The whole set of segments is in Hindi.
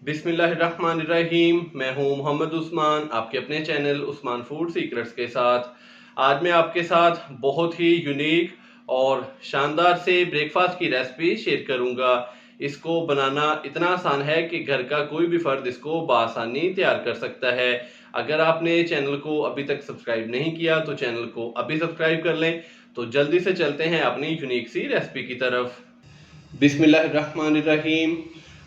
बिस्मिल्लाहिर्रहमानिर्रहीम। मैं हूं मोहम्मद उस्मान, आपके अपने चैनल उस्मान फूड सीक्रेट्स के साथ। आज मैं आपके साथ बहुत ही यूनिक और शानदार से ब्रेकफास्ट की रेसिपी शेयर करूंगा। इसको बनाना इतना आसान है कि घर का कोई भी फ़र्द इसको बआसानी तैयार कर सकता है। अगर आपने चैनल को अभी तक सब्सक्राइब नहीं किया तो चैनल को अभी सब्सक्राइब कर लें। तो जल्दी से चलते हैं अपनी यूनिक सी रेसिपी की तरफ। बिस्मिल्लाहिर्रहमानिर्रहीम।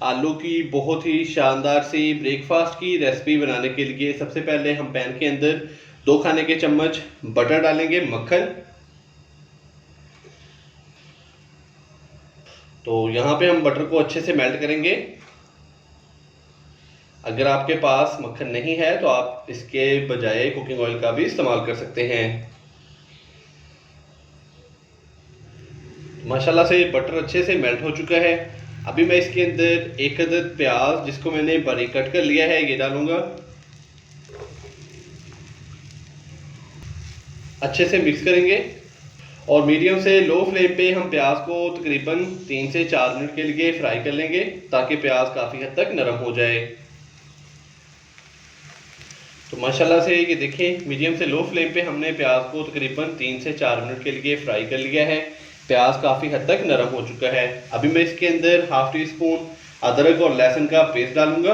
आलू की बहुत ही शानदार सी ब्रेकफास्ट की रेसिपी बनाने के लिए सबसे पहले हम पैन के अंदर 2 खाने के चम्मच बटर डालेंगे, मक्खन। तो यहाँ पे हम बटर को अच्छे से मेल्ट करेंगे। अगर आपके पास मक्खन नहीं है तो आप इसके बजाय कुकिंग ऑयल का भी इस्तेमाल कर सकते हैं। माशाल्लाह से बटर अच्छे से मेल्ट हो चुका है। अभी मैं इसके अंदर 1 अदद प्याज जिसको मैंने बारीक कट कर लिया है ये डालूंगा। अच्छे से मिक्स करेंगे और मीडियम से लो फ्लेम पे हम प्याज को तकरीबन 3 से 4 मिनट के लिए फ्राई कर लेंगे ताकि प्याज काफ़ी हद तक नरम हो जाए। तो माशाल्लाह से ये देखें, मीडियम से लो फ्लेम पे हमने प्याज को तकरीबन 3 से 4 मिनट के लिए फ्राई कर लिया है। प्याज काफ़ी हद तक नरम हो चुका है। अभी मैं इसके अंदर हाफ टी स्पून अदरक और लहसुन का पेस्ट डालूंगा।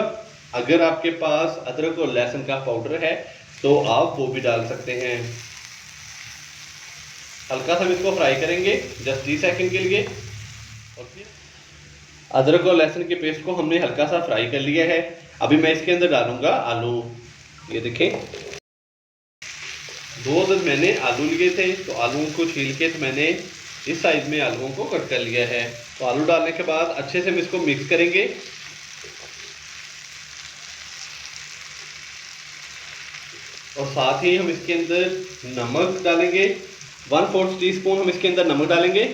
अगर आपके पास अदरक और लहसुन का पाउडर है तो आप वो भी डाल सकते हैं। हल्का सा इसको फ्राई करेंगे जस्ट 30 सेकंड के लिए। और फिर अदरक और लहसुन के पेस्ट को हमने हल्का सा फ्राई कर लिया है। अभी मैं इसके अंदर डालूंगा आलू। ये देखें, 2 अदद मैंने आलू लिए थे तो आलूओं को छील के तो मैंने इस साइज में आलूओं को कट कर लिया है। तो आलू डालने के बाद अच्छे से हम इसको मिक्स करेंगे। और साथ ही हम इसके अंदर नमक डालेंगे, 1/4 टीस्पून हम इसके अंदर नमक डालेंगे।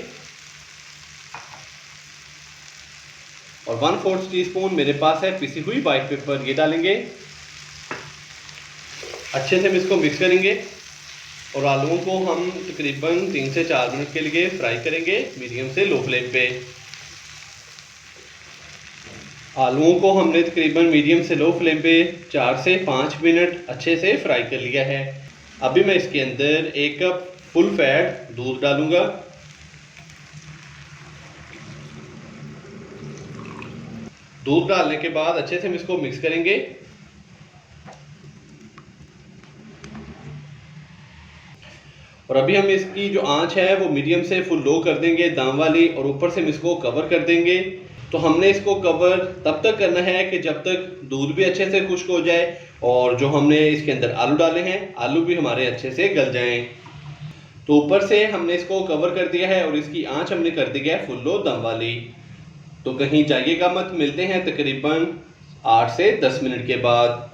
और 1/4 टीस्पून मेरे पास है पिसी हुई व्हाइट पेपर, ये डालेंगे। अच्छे से हम इसको मिक्स करेंगे और आलूओं को हम तकरीबन 3 से 4 मिनट के लिए फ्राई करेंगे मीडियम से लो फ्लेम पे। आलूओं को हमने तकरीबन मीडियम से लो फ्लेम पे 4 से 5 मिनट अच्छे से फ्राई कर लिया है। अभी मैं इसके अंदर 1 कप फुल फैट दूध डालूंगा। दूध डालने के बाद अच्छे से हम इसको मिक्स करेंगे। और अभी हम इसकी जो आंच है वो मीडियम से फुल लो कर देंगे, दाम वाली, और ऊपर से हम इसको कवर कर देंगे। तो हमने इसको कवर तब तक करना है कि जब तक दूध भी अच्छे से खुश्क हो जाए और जो हमने इसके अंदर आलू डाले हैं आलू भी हमारे अच्छे से गल जाएं। तो ऊपर से हमने इसको कवर कर दिया है और इसकी आंच हमने कर दी है फुल लो दम वाली। तो कहीं जाइएगा मत, मिलते हैं तकरीबन 8 से 10 मिनट के बाद।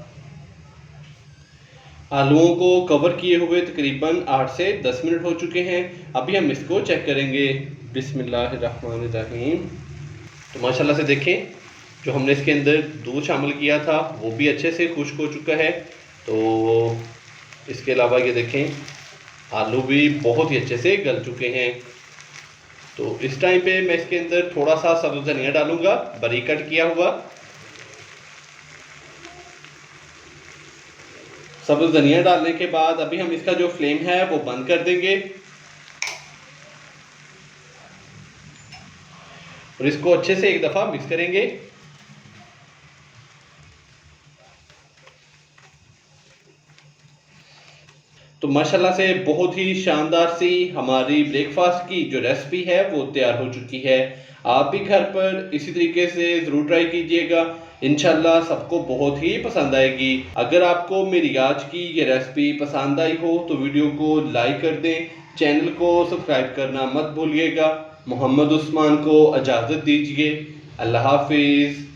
आलूओं को कवर किए हुए तकरीबन 8 से 10 मिनट हो चुके हैं। अभी हम इसको चेक करेंगे। बिस्मिल्लाहिर्रहमानिर्रहीम। तो माशाल्लाह से देखें, जो हमने इसके अंदर दूध शामिल किया था वो भी अच्छे से खुश्क हो चुका है। तो इसके अलावा ये देखें, आलू भी बहुत ही अच्छे से गल चुके हैं। तो इस टाइम पे मैं इसके अंदर थोड़ा सा सब्ज़ धनिया डालूंगा, बारीक कट किया हुआ। सब्ज़ धनिया डालने के बाद अभी हम इसका जो फ्लेम है वो बंद कर देंगे और इसको अच्छे से एक दफ़ा मिक्स करेंगे। तो माशाल्लाह से बहुत ही शानदार सी हमारी ब्रेकफास्ट की जो रेसिपी है वो तैयार हो चुकी है। आप भी घर पर इसी तरीके से ज़रूर ट्राई कीजिएगा, इंशाल्लाह सबको बहुत ही पसंद आएगी। अगर आपको मेरी आज की ये रेसिपी पसंद आई हो तो वीडियो को लाइक कर दें, चैनल को सब्सक्राइब करना मत भूलिएगा। मोहम्मद उस्मान को इजाज़त दीजिए। अल्लाह हाफिज़।